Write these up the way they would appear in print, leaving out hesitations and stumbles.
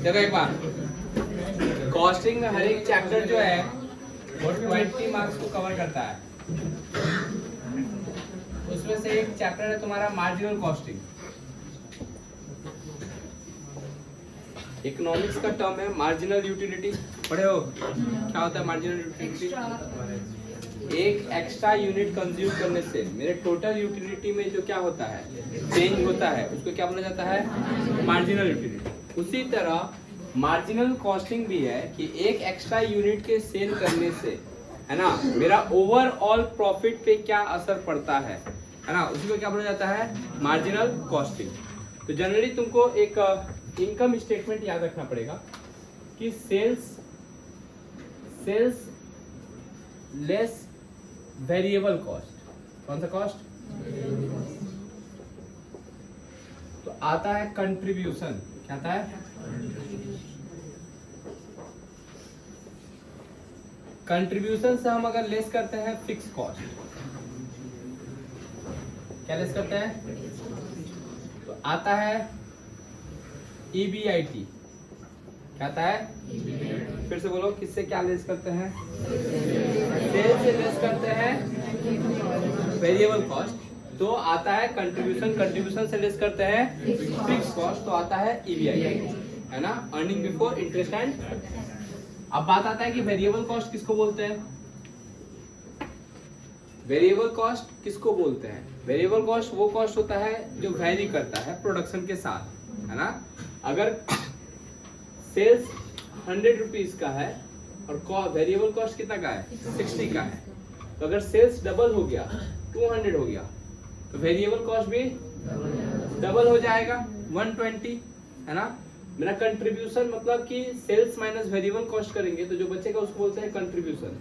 देखो एक बार कॉस्टिंग में हर एक चैप्टर जो है वो 20 मार्क्स को कवर करता है। उसमें से एक चैप्टर है तुम्हारा मार्जिनल कॉस्टिंग। इकोनॉमिक्स का टर्म है मार्जिनल यूटिलिटी, पढ़े हो? क्या होता है मार्जिनल यूटिलिटी? एक एक्स्ट्रा यूनिट कंज्यूम करने से मेरे टोटल यूटिलिटी में जो क्या होता है, चेंज होता है, उसको क्या बोला जाता है? Marginal utility. उसी तरह मार्जिनल कॉस्टिंग भी है कि एक एक्स्ट्रा यूनिट के सेल करने से, है ना, मेरा ओवरऑल प्रॉफिट पे क्या असर पड़ता है ना, उसी को क्या बोला जाता है? Marginal costing. तो जनरली तुमको एक इनकम स्टेटमेंट याद रखना पड़ेगा कि सेल्स लेस वेरिएबल कॉस्ट। कौन सा कॉस्ट? तो आता है कंट्रीब्यूशन। क्या आता है? कंट्रीब्यूशन से हम अगर लेस करते हैं फिक्स कॉस्ट, क्या लेस करते हैं? तो आता है EBIT। क्या आता है? फिर से बोलो, किससे क्या लेस करते हैं? सेल से लेस करते हैं वेरिएबल कॉस्ट, तो आता है कंट्रीब्यूशन। कंट्रीब्यूशन से लेस करते हैं फिक्स कॉस्ट, तो आता है EBIT, है ना, अर्निंग बिफोर इंटरेस्ट एंड। अब बात आता है कि वेरिएबल कॉस्ट किसको बोलते हैं? वेरिएबल कॉस्ट किसको बोलते हैं? वेरिएबल कॉस्ट वो कॉस्ट होता है जो वैरी करता है प्रोडक्शन के साथ, है ना। अगर सेल्स 100 रुपीज का है और वेरिएबल कॉस्ट कितना का है? 60 का है, तो अगर सेल्स डबल हो गया, 200 हो गया, तो वेरिएबल कॉस्ट भी डबल हो जाएगा, 120, है ना। मेरा कंट्रीब्यूशन मतलब कि सेल्स माइनस वेरिएबल कॉस्ट करेंगे तो जो बचेगा उसको बोलते हैं कंट्रीब्यूशन।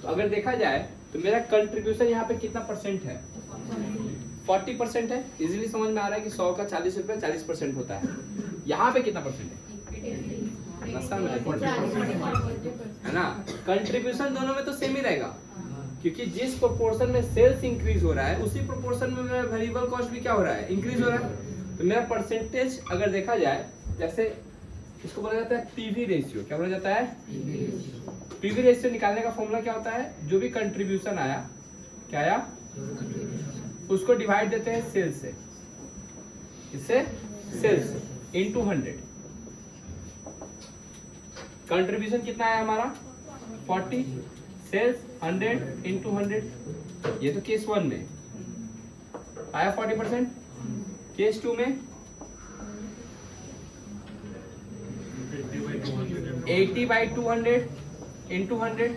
तो अगर देखा जाए तो मेरा कंट्रीब्यूशन यहाँ पे कितना परसेंट है? 40% है। इजीली समझ में आ रहा है कि 100 का 40 रुपए 40% होता है। यहाँ पे कितना परसेंट है? है ना। कंट्रीब्यूशन दोनों में तो सेम ही रहेगा, क्योंकि जिस प्रोपोर्शन में सेल्स इंक्रीज हो रहा है उसी प्रोपोर्शन में मेरा वेरिएबल कॉस्ट भी क्या हो रहा है? इंक्रीज हो रहा है। तो मेरा परसेंटेज अगर देखा जाए, जैसे इसको बोला जाता है पीवी रेशियो। क्या बोला जाता है? पीवी रेशियो निकालने का फॉर्मूला क्या होता है? जो भी कंट्रीब्यूशन आया, क्या आया, उसको डिवाइड देते हैं सेल्स से, इससे सेल्स इनटू 100। कंट्रीब्यूशन कितना आया हमारा? 40, सेल्स 100 इनटू 100। ये तो केस 1 में आया 40%। केस 2 में 80/200 इंटू 100,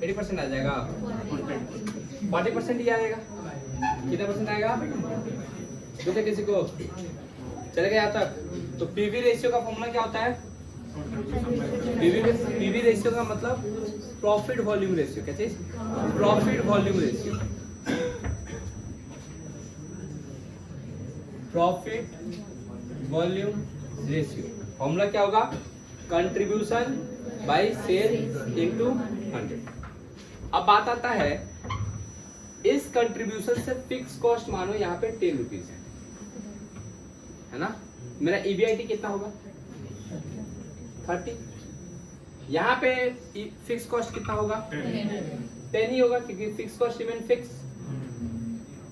80% आ जाएगा, 40% ही आएगा। कितना परसेंट आएगा? तो किसी को चलेगा यहाँ तक? तो पीवी रेशियो का फॉर्मूला क्या होता है? पीवी रेशियो का मतलब प्रॉफिट वॉल्यूम रेशियो। क्या चीज? Profit volume ratio. Profit volume ratio formula क्या होगा? Contribution by sale into 100। अब बात आता है, इस कंट्रीब्यूशन से फिक्स कॉस्ट मानो यहाँ पे 10 रुपीज है ना। मेरा EBIT कितना होगा? 30। यहाँ पे फिक्स कॉस्ट कितना होगा? 10 ही होगा, क्योंकि फिक्स कॉस्ट रिमेन फिक्स।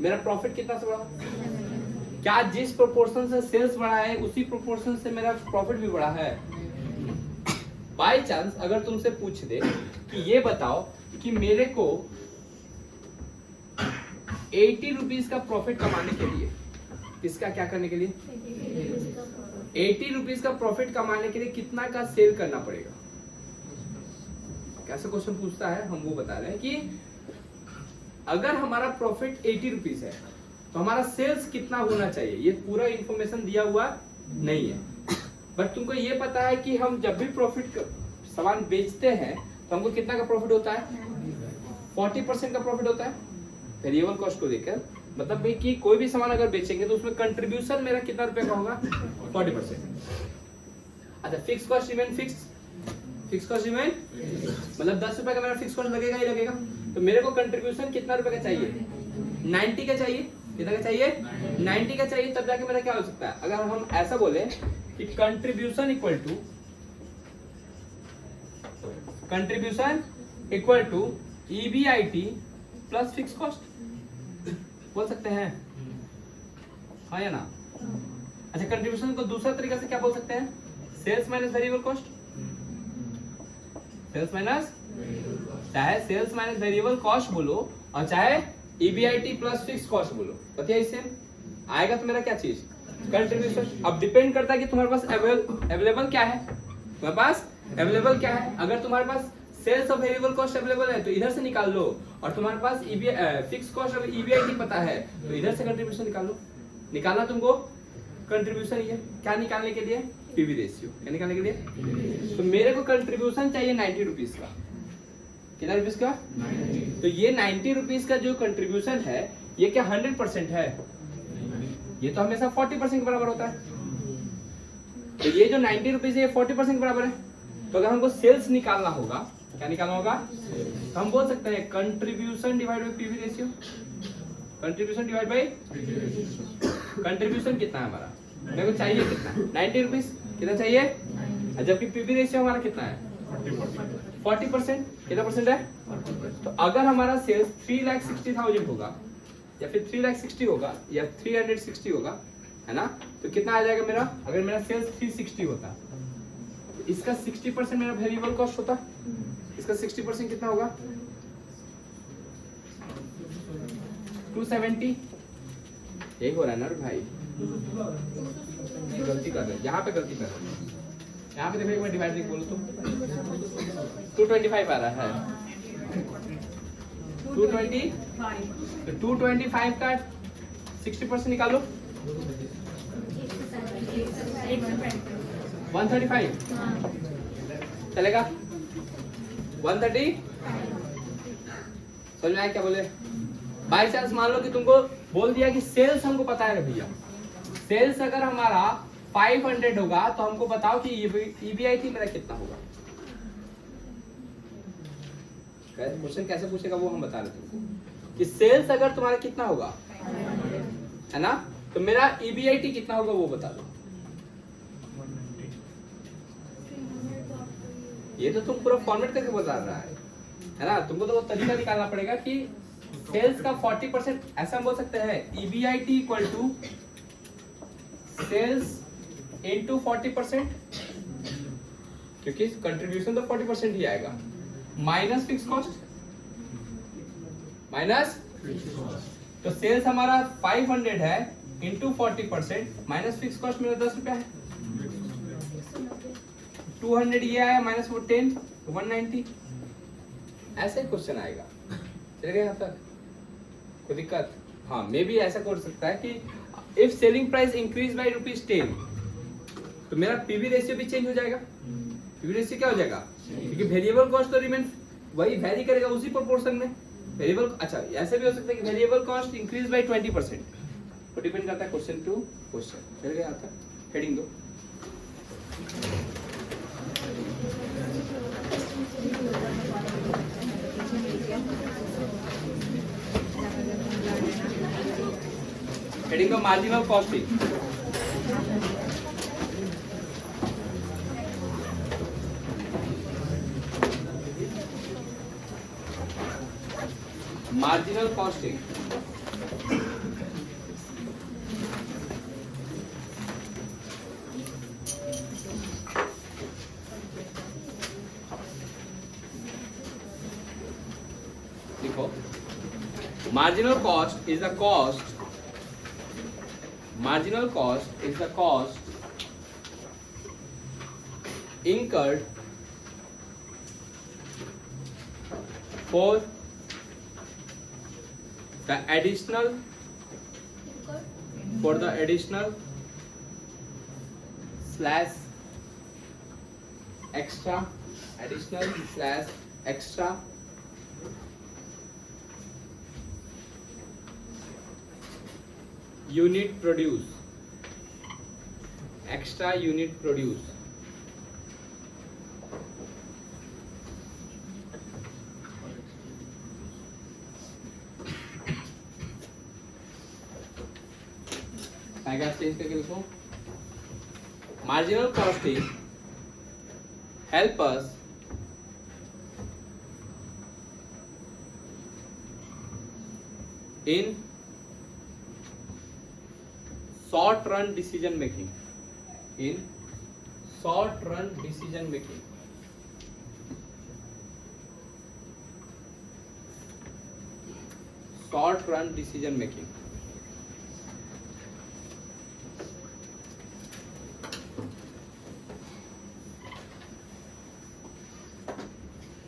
मेरा प्रॉफिट कितना से बढ़ा? क्या जिस प्रोपोर्शन से सेल्स बढ़ा है उसी प्रोपोर्शन से मेरा प्रॉफिट भी बढ़ा है? बाय चांस अगर तुमसे पूछ दे कि ये बताओ कि मेरे को 80 रुपीज का प्रॉफिट कमाने के लिए, किसका क्या करने के लिए? 80 रुपीज का प्रॉफिट कमाने के लिए कितना का सेल करना पड़ेगा? कैसे क्वेश्चन पूछता है, हम वो बता रहे हैं कि अगर हमारा प्रॉफिट 80 रुपीज है तो हमारा सेल्स कितना होना चाहिए। ये पूरा इंफॉर्मेशन दिया हुआ नहीं है, बट तुमको ये पता है कि हम जब भी प्रॉफिट सामान बेचते हैं तो हमको कितना का प्रॉफिट होता है? 40% का प्रॉफिट होता है वेरिएबल कॉस्ट को देकर। मतलब भाई कि कोई भी सामान अगर बेचेंगे तो उसमें कंट्रीब्यूशन मेरा कितना रुपए का होगा? 40%। अच्छा, fix cost remain fix. Fix cost remain मतलब 10 रुपए का मेरा फिक्स कॉस्ट लगेगा ही लगेगा। तो मेरे को कंट्रीब्यूशन कितना रुपए का चाहिए? 90 का चाहिए। कितना का चाहिए 90 का चाहिए, तब जाके मेरा क्या हो सकता है। अगर हम ऐसा बोले कि contribution equal to EBIT plus fix cost बोल सकते हैं, हाँ या ना। अच्छा, कंट्रीब्यूशन को दूसरा तरीका से क्या बोल सकते हैं, sales minus variable cost, sales minus, चाहे सेल्स माइनस वेरिएबल कॉस्ट बोलो और चाहे EBIT प्लस फिक्स कॉस्ट बोलो, बताइए इससे आएगा तो मेरा क्या चीज कंट्रीब्यूशन। अब डिपेंड करता है कि तुम्हारे पास अवेलेबल क्या है, तुम्हारे पास अवेलेबल क्या है। अगर तुम्हारे पास सेल्स और वेरिएबल कॉस्ट अवेलेबल है तो इधर से निकाल लो, और तुम्हारे पास फिक्स कॉस्ट और EBIT पता है तो इधर से कंट्रीब्यूशन निकाल लो। निकालना तुमको कंट्रीब्यूशन, ये क्या निकालने के लिए, पीवी रेशियो, क्या निकालने के लिए। तो मेरे को कंट्रीब्यूशन चाहिए 90 रुपीज का, कितना रुपीज का, तो ये 90 रुपीज का जो कंट्रीब्यूशन है ये क्या 100% है, ये तो हमेशा 40% के बराबर होता है। तो ये जो 90 रुपीज है ये 40% के बराबर है। तो अगर हमको सेल्स निकालना होगा, क्या निकालना होगा, तो हम बोल सकते हैं contribution divide by PV ratio. Contribution divide by contribution कितना है हमारा, मेरे को चाहिए कितना 90 रुपीज, कितना चाहिए, जबकि पीवी रेशियो हमारा कितना है 40%, कितना परसेंट है। तो अगर हमारा सेल्स 3,60,000 होगा या फिर 3,60,000 होगा या 360 होगा, है ना, तो कितना आ जाएगा मेरा, अगर मेरा सेल्स 360 होता तो इसका 60% मेरा वेरिएबल कॉस्ट होता, इसका 60% कितना होगा 270। यही हो रहा है ना भाई, गलती कर रहे हैं यहाँ पे, गलती कर रहे हैं यहाँ पे। देखो एक बार डिवाइड बोलो तो 225 आ रहा है, 220, तो 225 का 60% निकालो 135 चलेगा, 130 समझ में आया क्या बोले। बाई चांस मान लो कि तुमको बोल दिया कि सेल्स हमको पता है भैया, सेल्स अगर हमारा 500 होगा तो हमको बताओ कि EBIT मेरा कितना होगा। क्वेश्चन कैसे पूछेगा वो हम बता रहे तुमको कि सेल्स अगर तुम्हारा कितना होगा, है ना, तो मेरा EBIT कितना होगा वो बता दो। ये तो तुम पूरा फॉर्मेट करके बता रहा है ना, तुमको तो वो तरीका निकालना पड़ेगा कि सेल्स का 40%, ऐसा हम बोल सकते हैं EBIT equal to sales into 40%, क्योंकि कंट्रीब्यूशन तो 40% ही आएगा, माइनस फिक्स कॉस्ट, माइनस, तो सेल्स हमारा 500 है इंटू 40% माइनस फिक्स कॉस्ट मेरा 10 रुपया है, 200 ये आया माइनस वो 10 190, ऐसे क्वेश्चन आएगा। चलेगा यहाँ तक कोई दिक्कत। हाँ, मे भी ऐसा कर सकता है कि if selling price increase by ₹10 तो मेरा पीवी रेशियो भी चेंज हो जाएगा। पीवी रेशियो क्या हो जाएगा, क्योंकि वेरिएबल कॉस्ट तो रिमेन वही वेरी करेगा उसी प्रोपोर्शन में। वेरिएबल, अच्छा ऐसे भी हो सकता है कि वेरिएबल कॉस्ट इंक्रीज बाय 20%, तो डिपेंड करता है क्वेश्चन टू क्वेश्चन। चल गया आता हेडिंग दो। हेडिंग का मार्जिनल कॉस्टिंग। मार्जिनल कॉस्टिंग देखो, marginal cost is the cost, marginal cost is the cost incurred for the additional slash extra unit produce, extra unit produce, मैं क्या चेंज करके लिखूं, marginal costing help us in short run decision making, in short run decision making, short run decision making.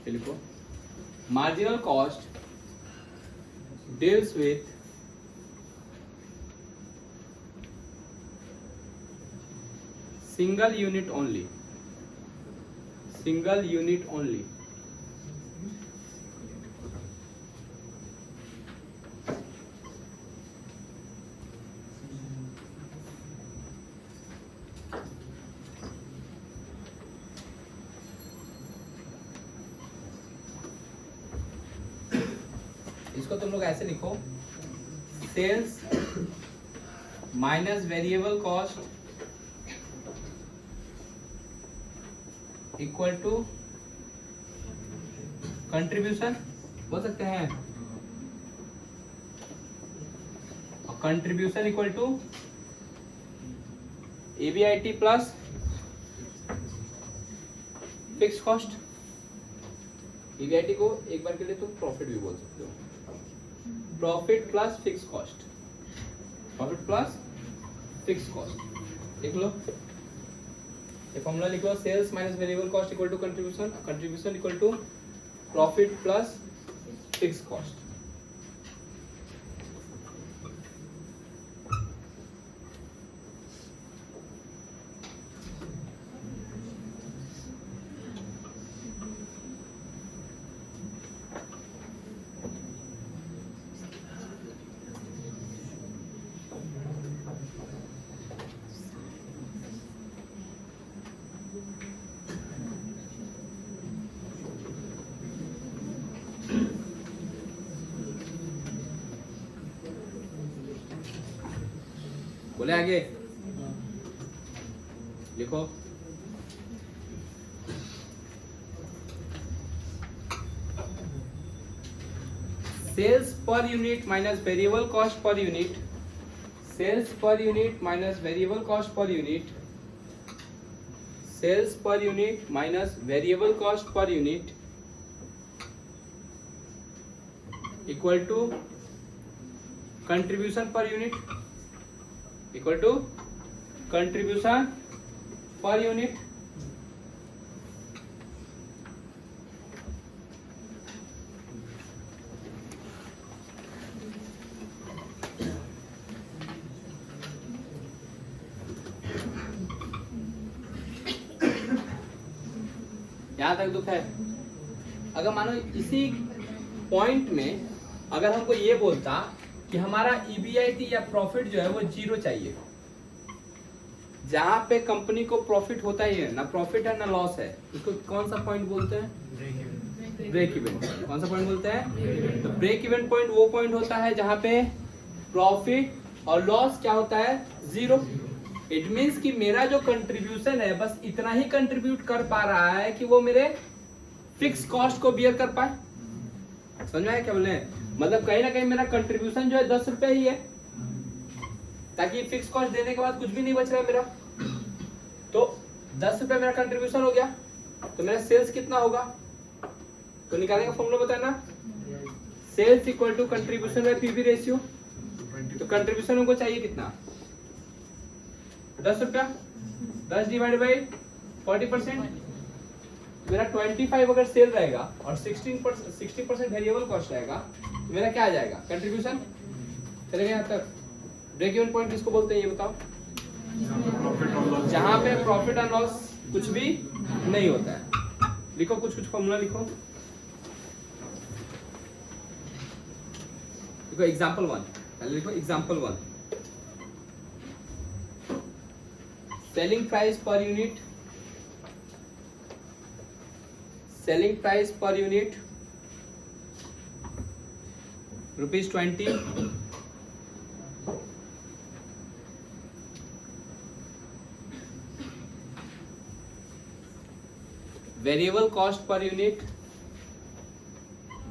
लिखो, marginal cost deals with single unit only, single unit only. इसको तुम लोग ऐसे लिखो, sales minus variable cost equal to contribution बोल सकते हैं, और contribution equal to EBIT plus fix cost. EBIT को एक बार के लिए तुम प्रॉफिट भी बोल सकते हो, profit plus fix cost, profit plus fix cost. लिख लो ये फॉर्मूला, लिखो sales minus variable cost equal to contribution, contribution equal to profit plus fix cost. बोले आगे लिखो, sales per unit minus variable cost per unit, sales per unit minus variable cost per unit, sales per unit minus variable cost per unit equal to contribution per unit, equal to contribution per unit. यहां तक दुख है। अगर मानो इसी point में अगर हमको ये बोलता कि हमारा EBIT या प्रॉफिट जो है वो 0 चाहिए, जहां पे कंपनी को प्रॉफिट होता ही है, ना प्रॉफिट है ना लॉस है, इसको कौन सा पॉइंट बोलते हैं? Break even. कौन सा पॉइंट बोलते हैं? तो ब्रेक इवन पॉइंट वो पॉइंट होता है जहां पे प्रॉफिट और लॉस क्या होता है? 0। इट मीन्स कि मेरा जो कंट्रीब्यूशन है बस इतना ही कंट्रीब्यूट कर पा रहा है कि वो मेरे फिक्स कॉस्ट को बियर कर पाए। समझ में आया क्या बोले? मतलब कहीं ना कहीं मेरा कंट्रीब्यूशन जो है 10 रुपए ही है, ताकि फिक्स कॉस्ट देने के बाद कुछ भी नहीं बच रहा है मेरा। तो 10 रुपए मेरा कंट्रीब्यूशन हो गया, तो मेरा सेल्स कितना होगा? तो निकालने का फॉर्मूला बताना, sales equal to contribution by PV ratio. तो कंट्रीब्यूशन हमको चाहिए कितना? 10 रुपया, 10 डिवाइड बाई 40%। मेरा 25 अगर सेल रहेगा और 60% वेरिएबल कॉस्ट रहेगा, तो मेरा क्या आ जाएगा? कंट्रीब्यूशन। चलेगा यहाँ तक? ब्रेक इवन पॉइंट किसको बोलते हैं ये बताओ? जहां पे प्रॉफिट एंड लॉस कुछ भी नहीं होता है। लिखो कुछ फॉर्मूला लिखो। लिखो एग्जांपल 1, पहले लिखो example 1। Selling price per unit, selling price per unit ₹20, variable cost per unit,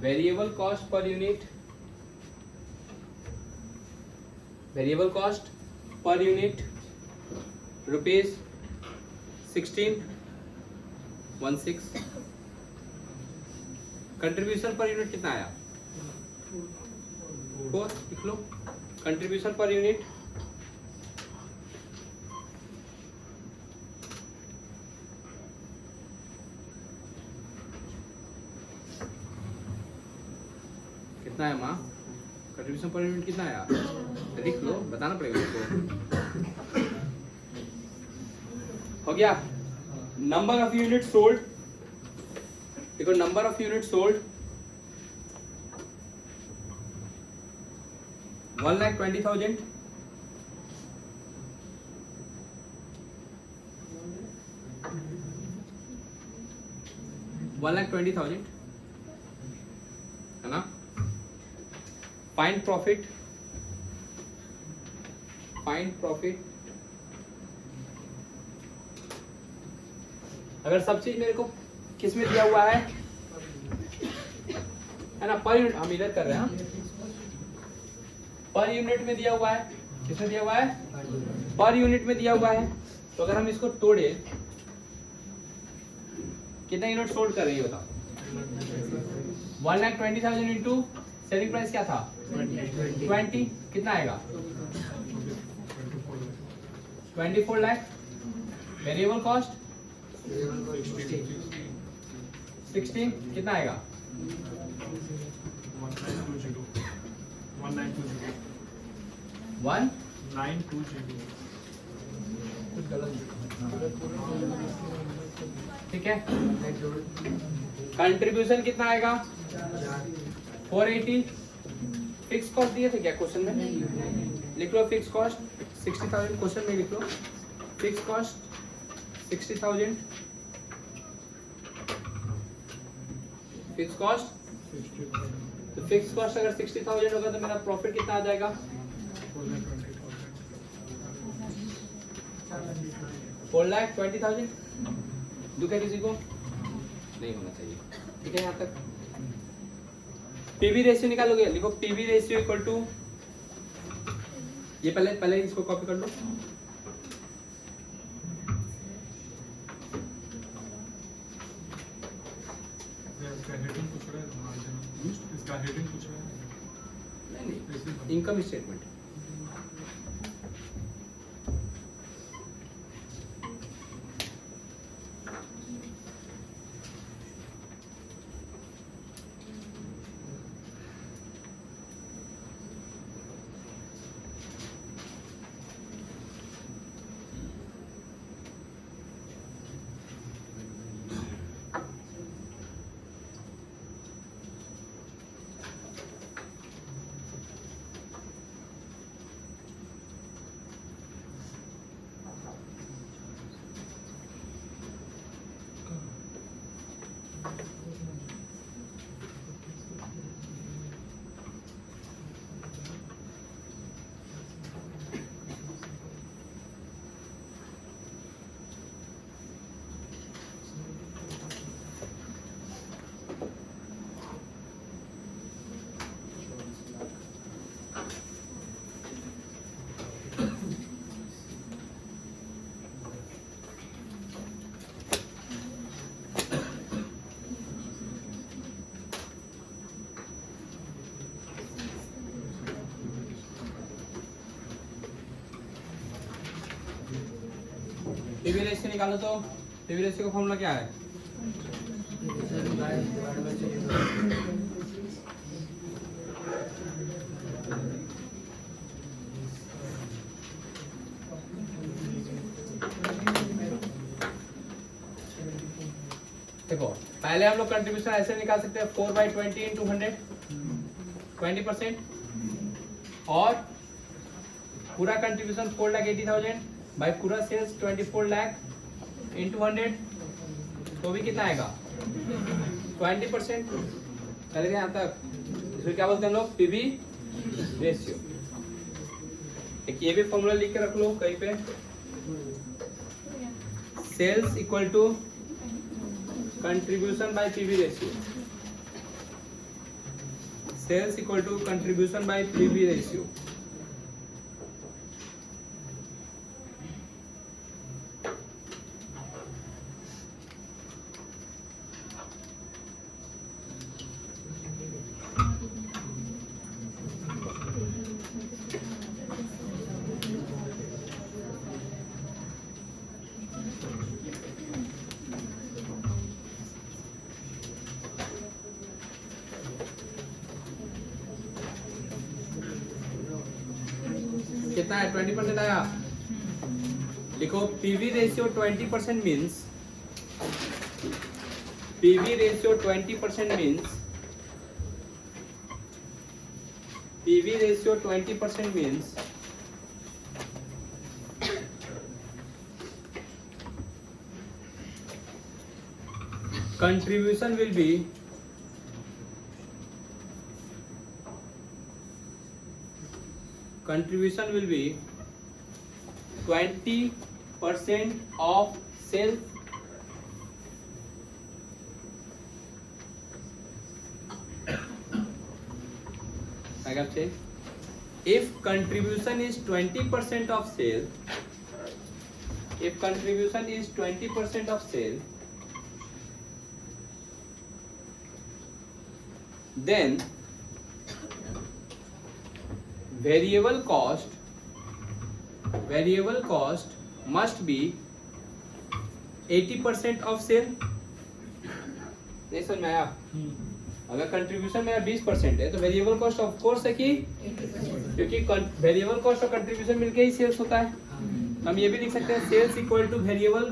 variable cost per unit, variable cost per unit rupees 1616। Contribution per unit कितना आया? 4 लिख लो। कंट्रीब्यूशन पर यूनिट कितना है माँ? कंट्रीब्यूशन पर यूनिट कितना आया? लिख लो, बताना पड़ेगा आपको। हो गया। नंबर ऑफ यूनिट सोल्ड, देखो नंबर ऑफ यूनिट सोल्ड 1,20,000, है ना। फाइंड प्रॉफिट, फाइंड प्रॉफिट, अगर सब चीज मेरे को किस में दिया हुआ है ना, पर यूनिट, हम इधर कर रहे हैं, पर यूनिट में दिया हुआ है। किसमें दिया हुआ है? पर यूनिट में दिया हुआ है। तो अगर हम इसको तोड़े, कितना यूनिट सोल्ड कर रही होता? 1,20,000 इंटू सेलिंग प्राइस क्या था? 20, कितना आएगा? 24 लाख। वेरिएबल कॉस्ट 16, कितना आएगा? 1920। ठीक है। कंट्रीब्यूशन कितना आएगा? 480। फिक्स कॉस्ट दिए थे क्या क्वेश्चन में? लिख लो फिक्स कॉस्ट 60,000, क्वेश्चन में लिख लो फिक्स कॉस्ट 60,000। फिक्स कॉस्ट, तो फिक्स कॉस्ट अगर 60,000 होगा तो मेरा प्रॉफिट कितना आ जाएगा? 4,20,000। दुख है किसी को? नहीं होना चाहिए। ठीक है, यहाँ तक। पीवी रेशियो निकालोगे, लिखो पीवी रेशियो इक्वल टू, ये पहले इसको कॉपी कर लो। Income statement. पीवी रेशियो निकालो तो पीवी रेशियो का फॉर्मूला क्या है? देखो पहले हम लोग कंट्रीब्यूशन ऐसे निकाल सकते हैं 4/20 इंटू 100, 20%, और पूरा कंट्रीब्यूशन 4,80,000 बाई पूरा सेल्स 24 लाख इंटू 100, तो भी कितना आएगा? 20%। चलेगा यहाँ तक। इसमें क्या बोलते हैं हम लोग? PV ratio. एक ये भी फॉर्मूला लिख के रख लो कहीं पे। Sales equal to contribution by PV ratio, sales equal to contribution by PV ratio. कितना है? 20% आया। लिखो PV ratio 20% means, PV ratio 20% means, PV ratio 20% means contribution will be contribution will be 20% of sales I can say if contribution is 20% of sale, if contribution is 20% of sale, then variable cost must be 80% of sale। नहीं समझ में आया? अगर contribution मेरा 20% है तो variable cost of course है कि 80%, क्योंकि वेरिएबल कॉस्ट और कंट्रीब्यूशन मिलके ही सेल्स होता है। हम ये भी लिख सकते हैं sales equal to variable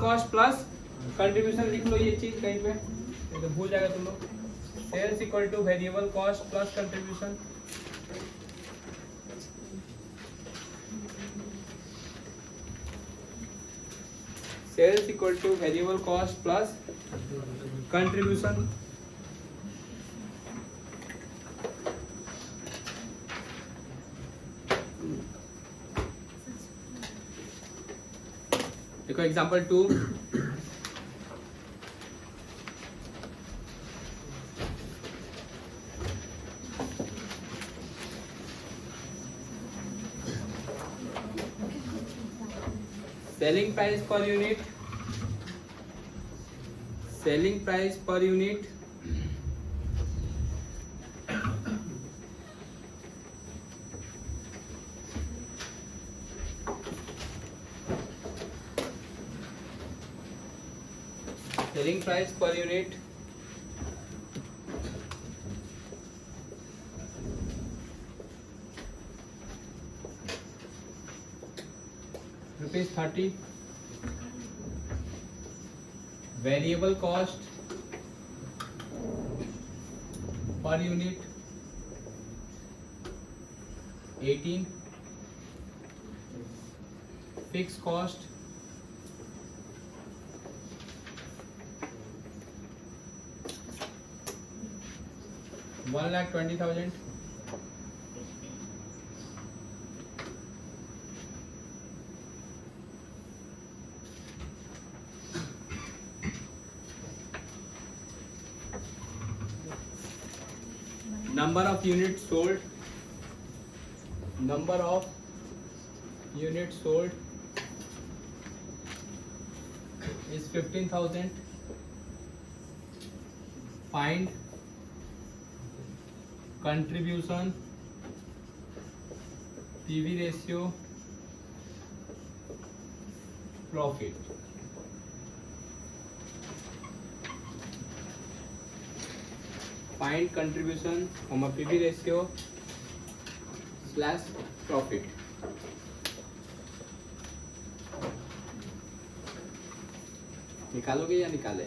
cost plus contribution. लिख लो ये चीज कहीं पे, तो भूल जाएगा तुम लोग। Sales equal to variable cost plus contribution. Sales equal to variable cost plus contribution. देखो example 2, selling price per unit, selling price per unit selling price per unit ₹30, variable cost per unit 18, fixed cost 1,20,000, number of units sold, number of units sold is 15,000. Find contribution, PV ratio, profit. Find contribution, PV ratio / profit. निकालोगे या निकाले?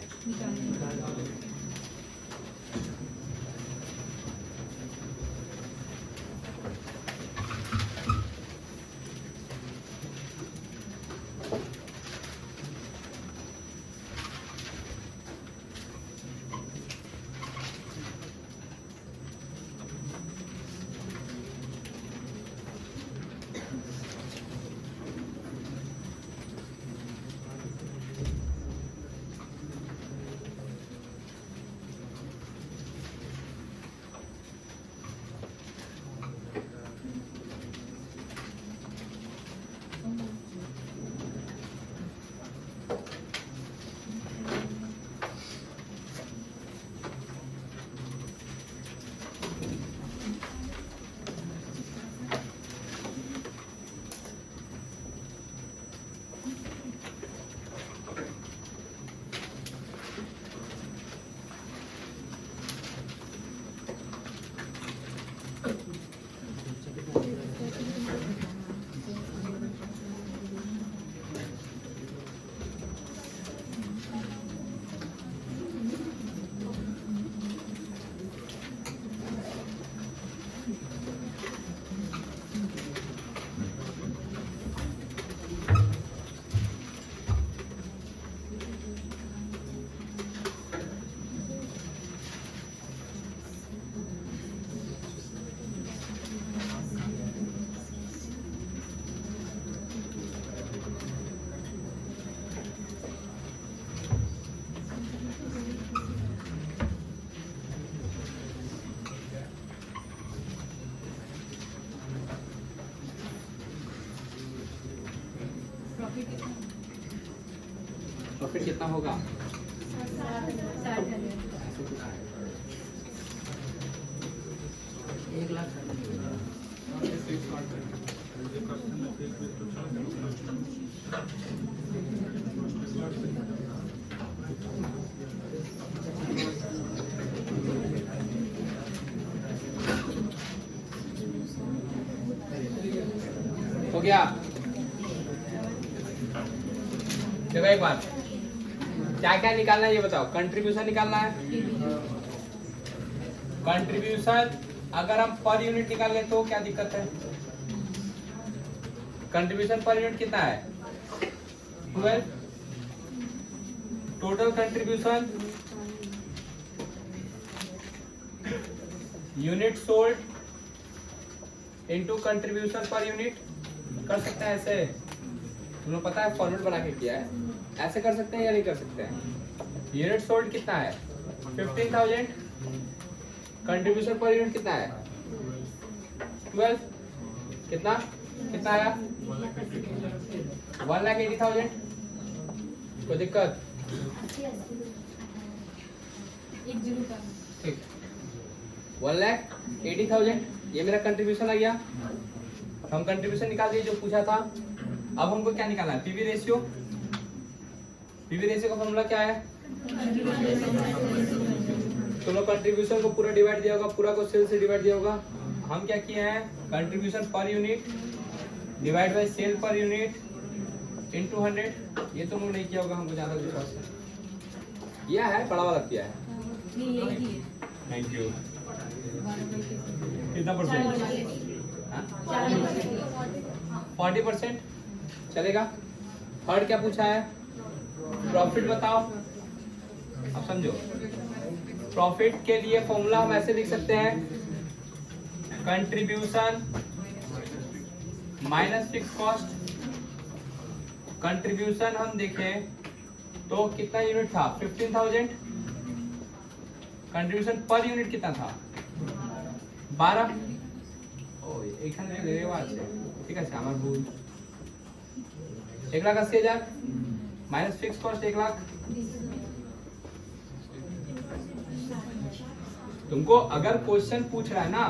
कितना होगा? 1,00,000। हो गया? देखो एक बात, क्या क्या निकालना है ये बताओ। कंट्रीब्यूशन निकालना है। कंट्रीब्यूशन अगर हम पर यूनिट निकाल लें तो क्या दिक्कत है? कंट्रीब्यूशन पर यूनिट कितना है? 12। Total contribution unit sold into contribution per unit. कर सकते हैं ऐसे, तुम लोग पता है फॉर्मूला बना के किया है। ऐसे कर सकते हैं या नहीं कर सकते हैं? यूनिट सोल्ड कितना है? 15,000। कंट्रीब्यूशन पर यूनिट कितना है? 12। कितना कितना आया? 1,80,000। कोई दिक्कत? ठीक, 1,80,000 ये मेरा कंट्रीब्यूशन आ गया। हम कंट्रीब्यूशन निकाल दिए जो पूछा था। अब हमको क्या निकालना है? PV ratio. पीवी रेशियो का फॉर्मूला क्या है? तुम लोग कंट्रीब्यूशन को पूरा डिवाइड दिया होगा, पूरा को सेल से डिवाइड दिया होगा। हम क्या किए हैं? Contribution per unit divide by sale per unit into 100। ये तुम लोग नहीं किया होगा, हमको ज्यादा विश्वास है। किया है, बड़ा वाला किया है। Thank you. कितना परसेंट? 40% चलेगा। थर्ड क्या पूछा है? प्रॉफिट बताओ। अब समझो, प्रॉफिट के लिए फॉर्मूला हम ऐसे लिख सकते हैं, contribution minus fix cost. Contribution हम देखें तो कितना यूनिट था? 15,000। कंट्रीब्यूशन पर यूनिट कितना था? 12। এখানে লেগে আছে, ঠিক আছে, আমার ভুল। 1,80,000 माइनस फिक्स कॉस्ट 1,00,000। तुमको अगर क्वेश्चन पूछ रहा है ना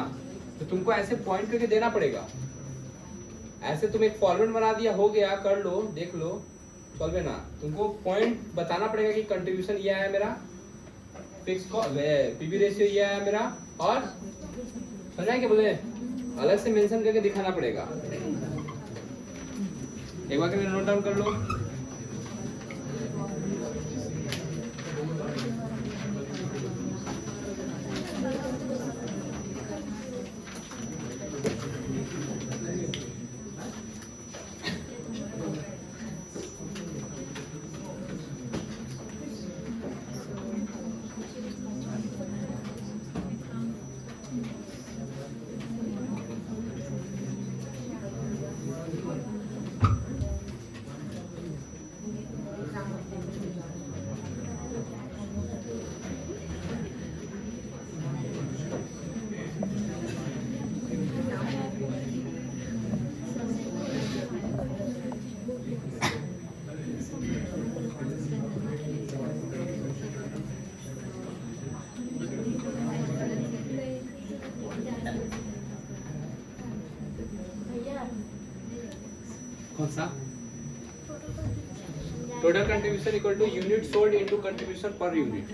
तो तुमको ऐसे पॉइंट करके देना पड़ेगा। ऐसे तुम एक फॉर्मेट बना दिया, हो गया, कर लो, देख लो, चल ना। तुमको पॉइंट बताना पड़ेगा कि कंट्रीब्यूशन ये है मेरा, फिक्स पीवी रेशियो ये है मेरा, और समझा क्या बोले, अलग से मेंशन करके दिखाना पड़ेगा। एक बार के लिए नोट डाउन कर लो। कौन सा? Total contribution equal to unit sold into contribution per unit.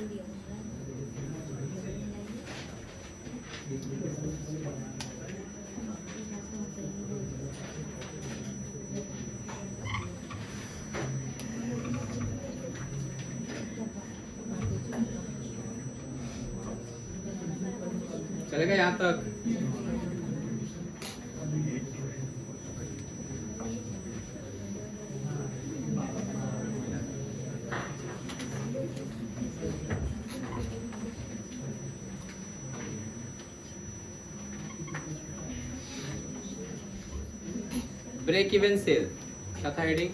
चलेगा यहाँ तक? ब्रेक इवन सेल क्या था हेडिंग?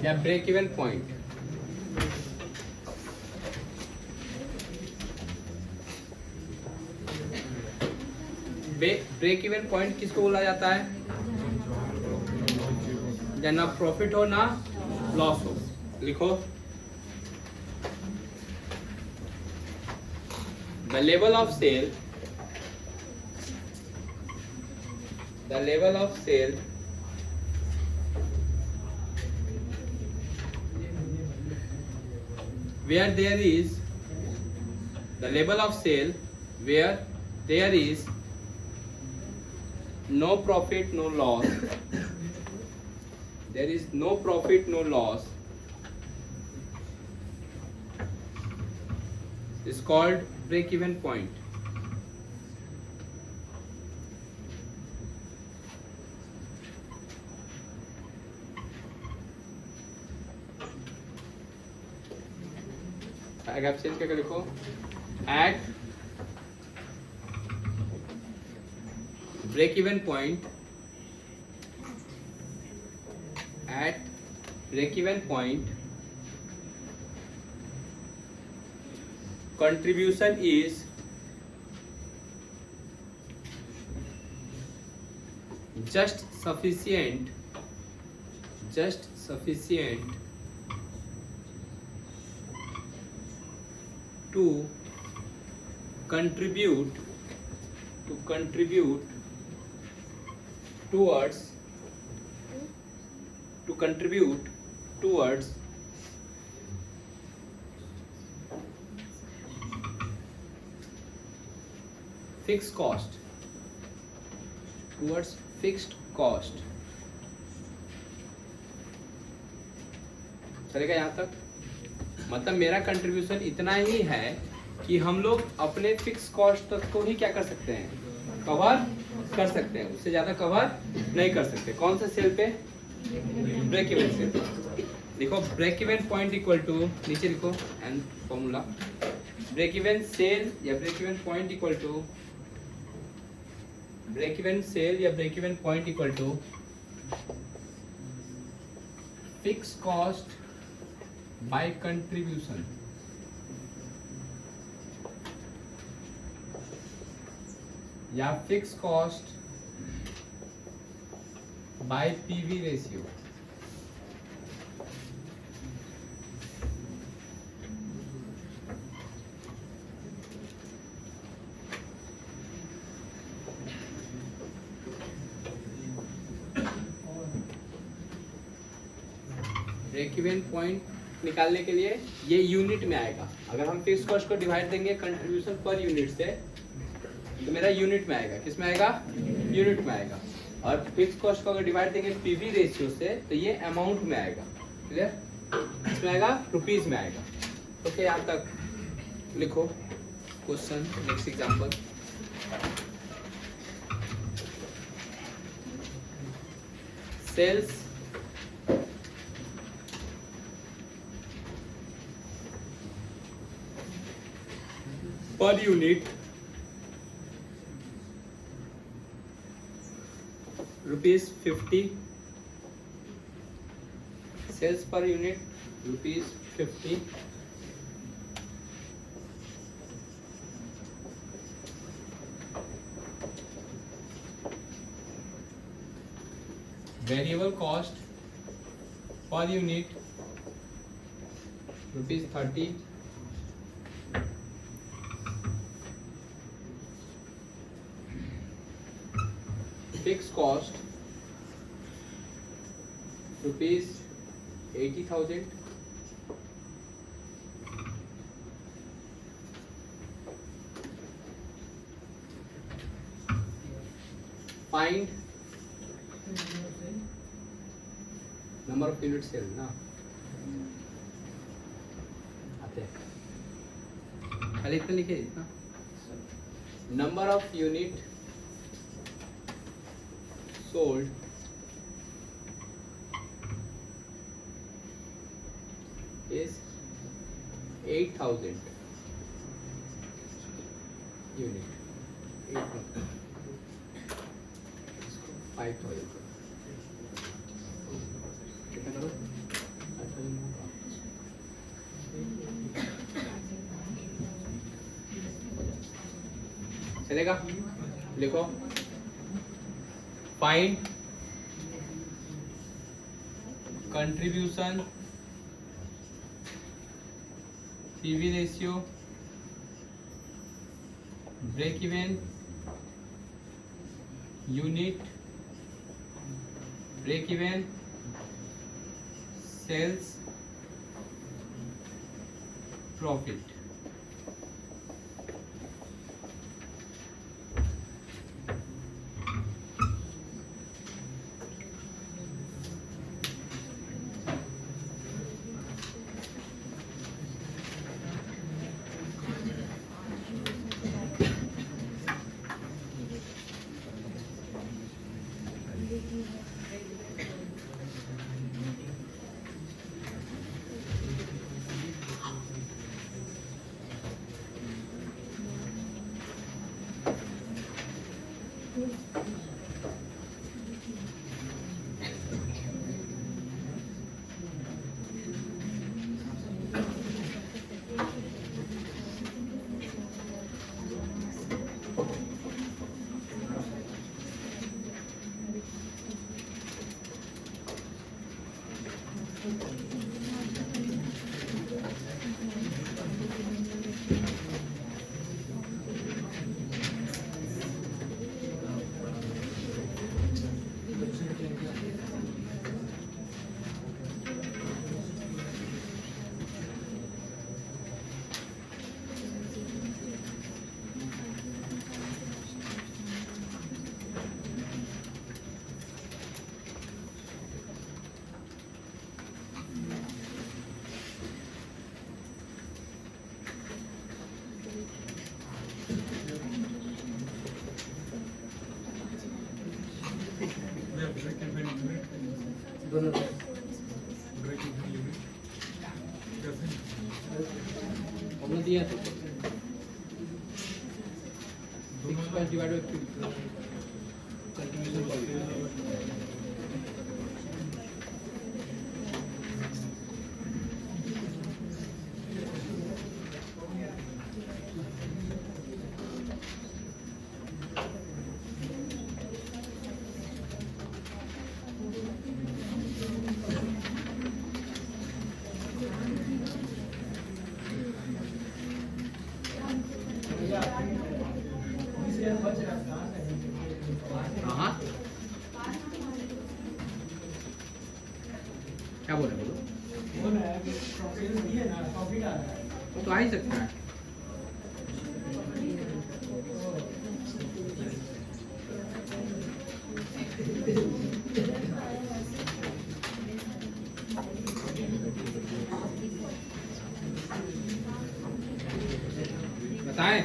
या break even point. Break even point किसको बोला जाता है? जब ना प्रॉफिट हो ना लॉस हो। लिखो, the level of sale, the level of sale where there is the level of sale where there is no profit no loss, there is no profit no loss, is called break even point. अगर आप change करके लिखो, at break even point, at break even point contribution is just sufficient to contribute towards fixed cost, towards fixed cost। चलेगा यहाँ तक? मतलब मेरा contribution इतना ही है कि हम लोग अपने फिक्स कॉस्ट तक को ही क्या कर सकते हैं, कवर कर सकते हैं, उससे ज्यादा कवर नहीं कर सकते। कौन सा सेल पे? Break even sale. लिखो, break even point equal to, नीचे लिखो and formula, break even sale या break even point equal to, break even sale या break even point equal to fix cost by contribution, या fix cost by PV ratio. Break even point निकालने के लिए ये unit में आएगा। अगर हम फिक्स कॉस्ट को डिवाइड देंगे कंट्रीब्यूशन पर यूनिट से तो मेरा यूनिट में आएगा। किस में आएगा? यूनिट में आएगा। और फिक्स कॉस्ट को अगर डिवाइड देंगे पीवी रेशियो से तो ये अमाउंट में आएगा। क्लियर? इसमें आएगा रुपीज में आएगा। ओके, यहाँ तक लिखो question. Next example, sales per unit ₹50, sales per unit ₹50, variable cost per unit ₹30, fixed cost ₹80,000, find number of unit sale ना आते हैं, खाली इतना लिखे, इतना number of unit sold is 8,000 unit, 8,000, 5,000 कितना करो? 5,000 चलेगा? लिखो find contribution PV ratio break even unit break even sales profit. दोनों हमने दिया था 6 डिवाइड बाय 50 हाँ क्या बोल रहे बोलो वो तो आ ही सकता है। बताएं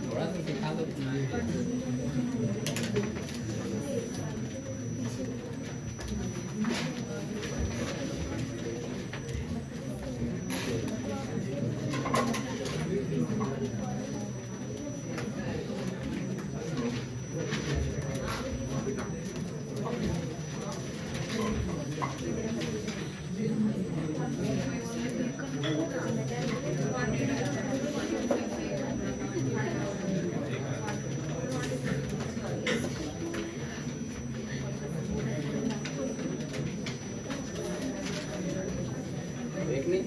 थोड़ा सा सिखा दो। एक नहीं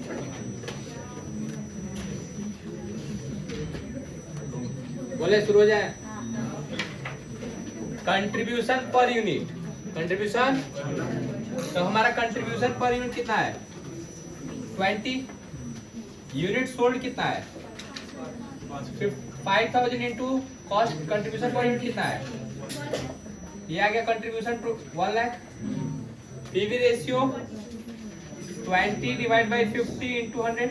बोले शुरू हो जाए। कंट्रीब्यूशन पर यूनिट कंट्रीब्यूशन तो हमारा कंट्रीब्यूशन पर यूनिट कितना है 20 यूनिट सोल्ड कितना है 5000 into cost contribution per unit कितना है ये आ गया contribution to 1 lakh. PV ratio 20 divide by 50 into 100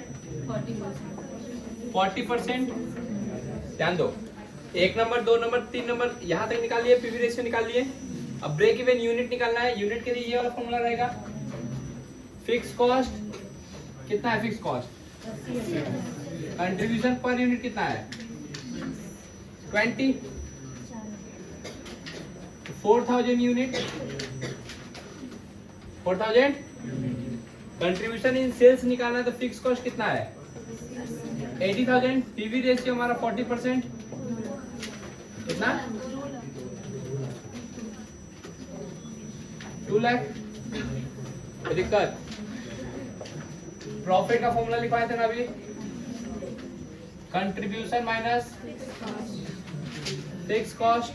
40%। ध्यान दो 1 नंबर 2 नंबर 3 नंबर यहाँ तक निकाल लिए पीवी रेशियो निकाल लिए। अब ब्रेक इवन यूनिट निकालना है। यूनिट के लिए ये वाला फॉर्मूला रहेगा। फिक्स कॉस्ट कितना है fix cost contribution per unit कितना है 20 4000 यूनिट 4000 कंट्रीब्यूशन इन सेल्स निकालना है तो फिक्स कॉस्ट कितना है 80,000। पीवी रेशियो हमारा 40%। कितना 2 लाख। कोई दिक्कत? प्रॉफिट का फॉर्मूला लिखवाए थे ना अभी, contribution minus fix cost.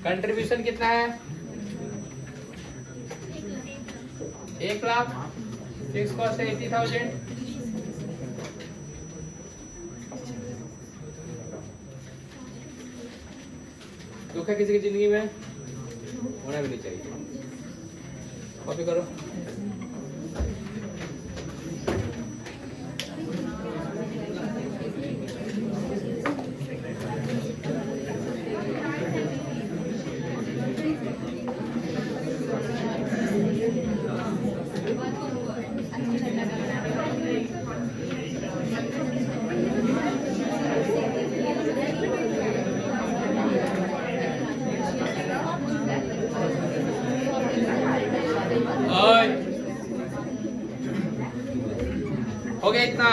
Contribution कितना है 1 लाख, फिक्स कॉस्ट है 80,000। दुख है किसी की जिंदगी में, होना भी नहीं चाहिए। कॉपी करो। हो गया इतना।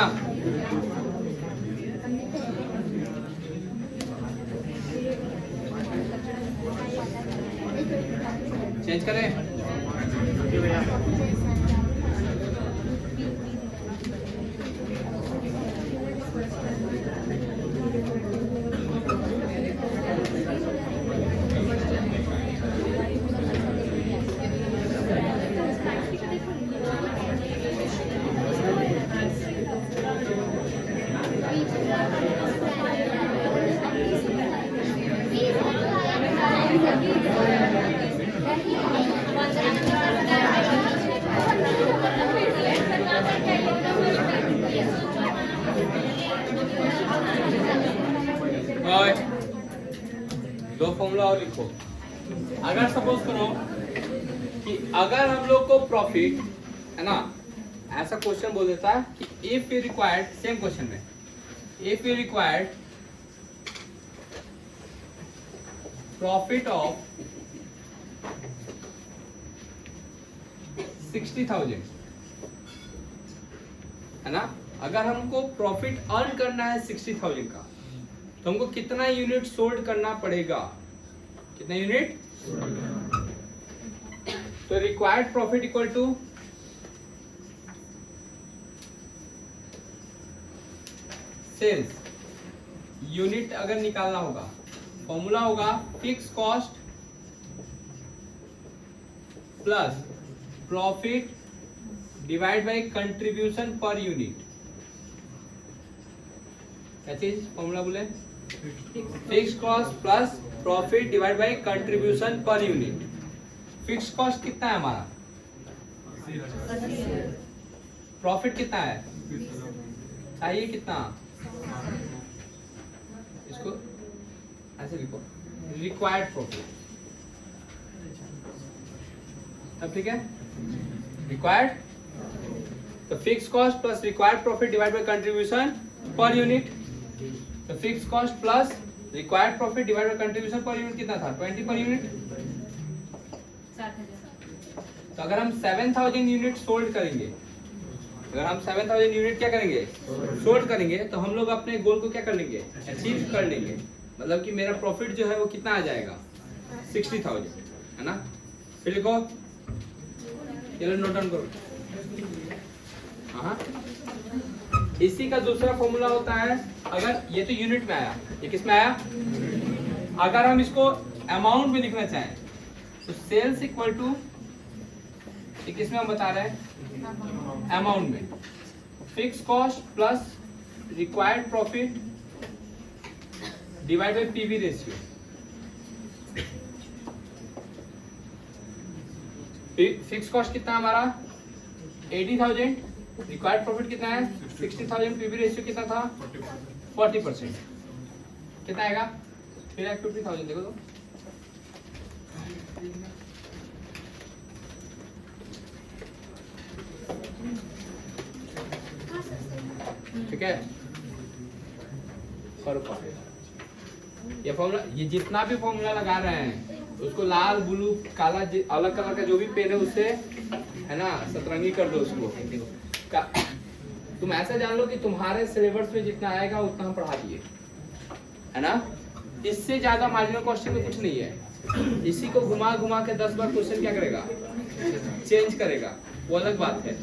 चेंज करें? और दो फॉर्मूला और लिखो। अगर सपोज करो कि अगर हम लोग को प्रॉफिट है ना, ऐसा क्वेश्चन बोल देता है कि if you required, same question में, if you required profit of 60,000 है ना, अगर हमको प्रॉफिट अर्न करना है 60,000 का, तो हमको कितना यूनिट सोल्ड करना पड़ेगा? कितना यूनिट? तो required profit equal to sales. Unit अगर निकालना होगा, फॉर्मूला होगा fix cost plus profit divide by contribution per unit. क्या चीज फॉर्मूला बोले? Fix cost plus profit divide by contribution per unit. Fix cost कितना है हमारा? प्रॉफिट कितना है? चाहिए कितना? इसको ऐसे लिखो, रिक्वायर्ड प्रॉफिट। अब ठीक है, रिक्वायर्ड तो fix cost plus required profit divide by contribution per unit. तो fix cost plus required profit divide by contribution per unit कितना था? 20 पर यूनिट। तो अगर हम 7,000 यूनिट सोल्ड करेंगे, अगर हम 7,000 यूनिट क्या करेंगे? सोल्ड करेंगे, तो हम लोग अपने गोल को क्या कर लेंगे? अचीव कर लेंगे। मतलब कि मेरा प्रॉफिट जो है वो कितना आ जाएगा? 60,000 है ना। फिर लिखो, चलो नोट डाउन करो। हाँ, इसी का दूसरा फॉर्मूला होता है, अगर ये तो यूनिट में आया, ये किस में आया? अगर हम इसको अमाउंट में लिखना चाहें तो सेल्स इक्वल टू, ये किस में हम बता रहे हैं? अमाउंट में। Fix cost plus required profit divide bye PV ratio. Fix cost कितना हमारा? 80,000। रिक्वायर्ड प्रॉफिट कितना है? 60,000। पीवी रेशियो कितना था? 40%। कितना आएगा? फिर 50,000 देखो तो। ठीक है, ये फॉर्मूला, ये जितना भी फॉर्मूला लगा रहे हैं उसको लाल ब्लू काला अलग कलर का जो भी पेन है उससे है ना सतरंगी कर दो उसको। तुम ऐसा जान लो कि तुम्हारे सिलेबस में जितना आएगा उतना हम पढ़ा दिए, है ना। इससे ज्यादा मार्जिनल कॉस्टिंग में कुछ नहीं है। इसी को घुमा घुमा के 10 बार क्वेश्चन क्या करेगा, चेंज करेगा, वो अलग बात है।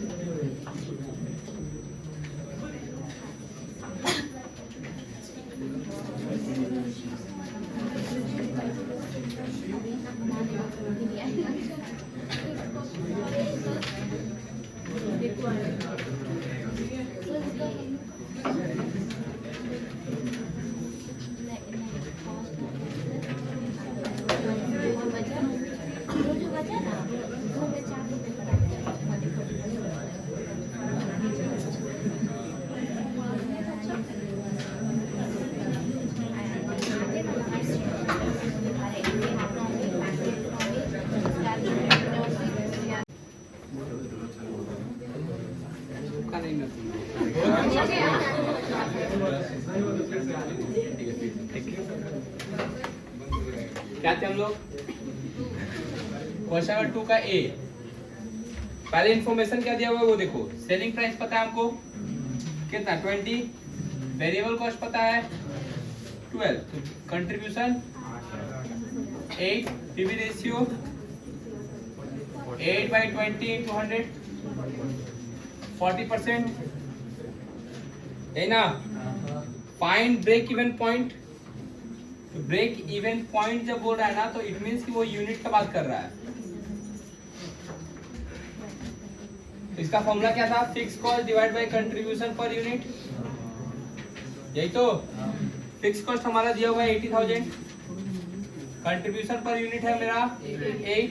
क्या थे हम लोग, क्वेश्चन नंबर 2 का ए। पहले इंफॉर्मेशन क्या दिया हुआ है वो देखो। सेलिंग प्राइस पता है हमको कितना 20, वेरिएबल कॉस्ट पता है 12, कंट्रीब्यूशन 8, पीवी रेशियो 8/20 into 100 40%, है ना। Find break even point. Break even point जब बोल रहा है ना तो इट मींस कि वो यूनिट का बात कर रहा है। तो इसका फॉर्मूला क्या था, fix cost divide by contribution per unit, यही तो। फिक्स कॉस्ट हमारा दिया हुआ है 80,000, कंट्रीब्यूशन पर यूनिट है मेरा 8,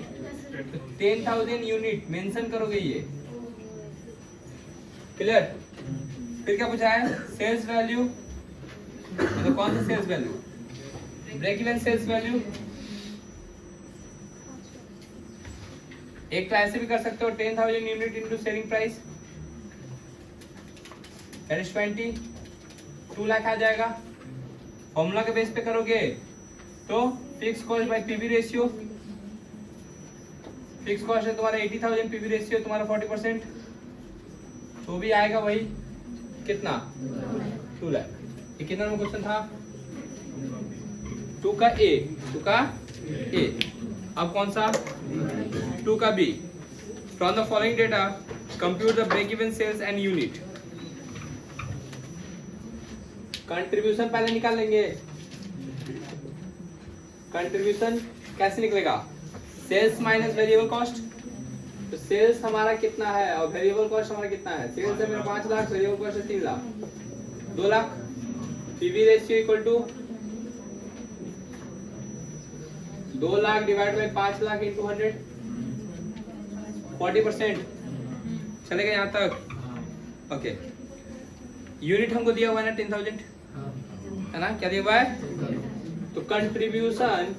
10,000 यूनिट मेंशन करोगे ये, क्लियर। फिर क्या पूछा है, सेल्स वैल्यू, तो कौन सा sales value, break even sales value. एक तो ऐसे भी कर सकते हो 10,000 unit into selling price, that is 20, 2 lakh आ जाएगा। फॉर्मूला के बेस पे करोगे तो fix cost by PV ratio, fix cost है तुम्हारा 80,000, पीवी रेशियो तुम्हारा 40%, तो भी आएगा वही कितना 2 लाख। ये कितना नंबर क्वेश्चन था, 2 का ए, 2 का ए। अब कौन सा, 2 का B. From the following data compute the break even sales and unit. Contribution पहले निकाल लेंगे। कंट्रीब्यूशन कैसे निकलेगा, सेल्स माइनस वेरिएबल कॉस्ट। तो सेल्स हमारा कितना है और वेरिएबल कॉस्ट हमारा कितना है, सेल्स है मेरा 5 लाख, वेरिएबल कॉस्ट है 3 lakh, 2 lakh. PV ratio equal to 2 lakh divide by 5 lakh into 100, 40%। चलेगा यहाँ तक, ओके। यूनिट हमको दिया हुआ है ना 10,000, है ना, क्या दिया हुआ है। तो कंट्रीब्यूशन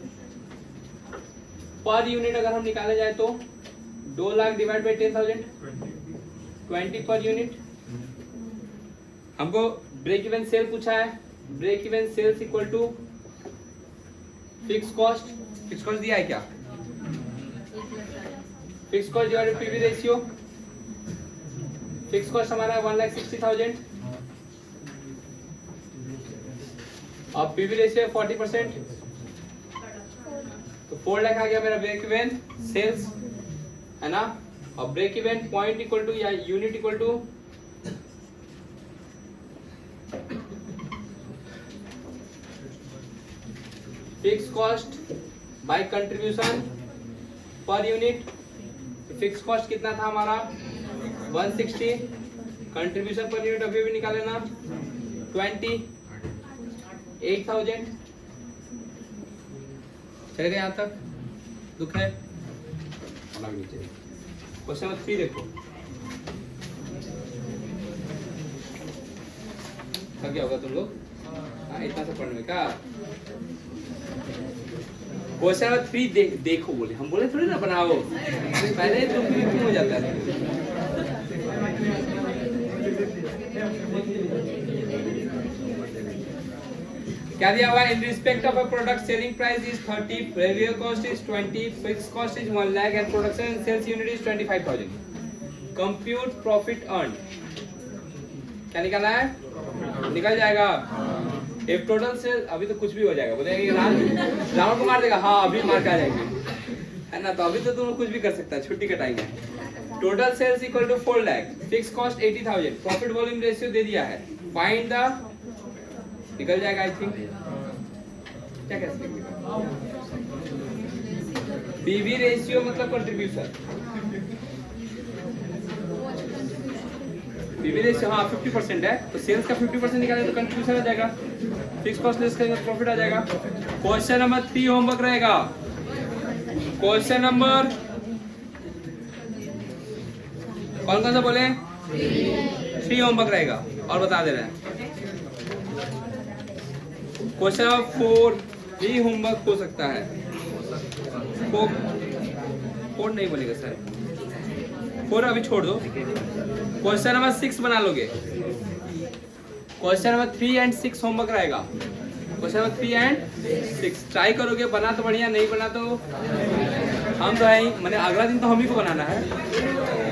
पर यूनिट अगर हम निकाले जाए तो 2 lakh divide bye 10,000, 20 per unit. हमको ब्रेक इवन सेल पूछा है, break even sales equal to fix cost. Fix cost दिया है क्या, fix cost divided by PV ratio. Fix cost हमारा 1,60,000 और पीवी रेशियो है 40%, तो 4 लाख आ गया मेरा ब्रेक इवन सेल्स, है ना। और break even point equal to या unit equal to fix cost by contribution per unit. Fix cost कितना था हमारा 160, कंट्रीब्यूशन पर यूनिट अभी भी निकाले ना 28,000। चलेगा यहाँ तक, दुख है। क्वेश्चन नंबर 3 देखो, थक गया होगा तुम लोग इतना से पढ़ने में क्या। क्वेश्चन नंबर 3 देखो, बोले हम बोले थोड़ी ना बनाओ, पहले तो क्यों हो जाता है। क्या दिया हुआ है, in respect of a product selling price is 30, variable cost is 20, fix cost is 1 lakh and production and sales unit is 25,000। Compute profit earn, क्या निकालना है, निकल जाएगा। इफ टोटल सेल, अभी तो कुछ भी हो जाएगा, बोलेगा रावण को मार देगा, हाँ अभी मार के आ जाएंगे, है ना, तो अभी तो तुम कुछ भी कर सकता है, छुट्टी का टाइम है। Total sales equal to 4 lakh, fix cost 80,000, profit volume ratio दे दिया है, फाइंड द, निकल जाएगा आई थिंक, क्या कह सकते पीवी रेशियो मतलब कंट्रीब्यूशन, पीवी रेशियो हाँ 50% है, तो सेल्स का 50% निकाले तो कंट्रीब्यूशन आ जाएगा, फिक्स कॉस्ट लेस करेंगे तो प्रॉफिट आ जाएगा। क्वेश्चन नंबर 3 होमवर्क रहेगा, क्वेश्चन नंबर कौन कौन सा बोले, 3 होमवर्क रहेगा, और बता दे रहे हैं। क्वेश्चन नंबर 4 भी होमवर्क हो सकता है, 4 नहीं बोलेगा सर, 4 अभी छोड़ दो। क्वेश्चन नंबर 6 बना लोगे, क्वेश्चन नंबर 3 एंड 6 होमवर्क रहेगा, क्वेश्चन नंबर 3 एंड 6 ट्राई करोगे, बना तो बढ़िया, नहीं बना तो हम तो है ही, मैंने अगला दिन तो हम ही को बनाना है।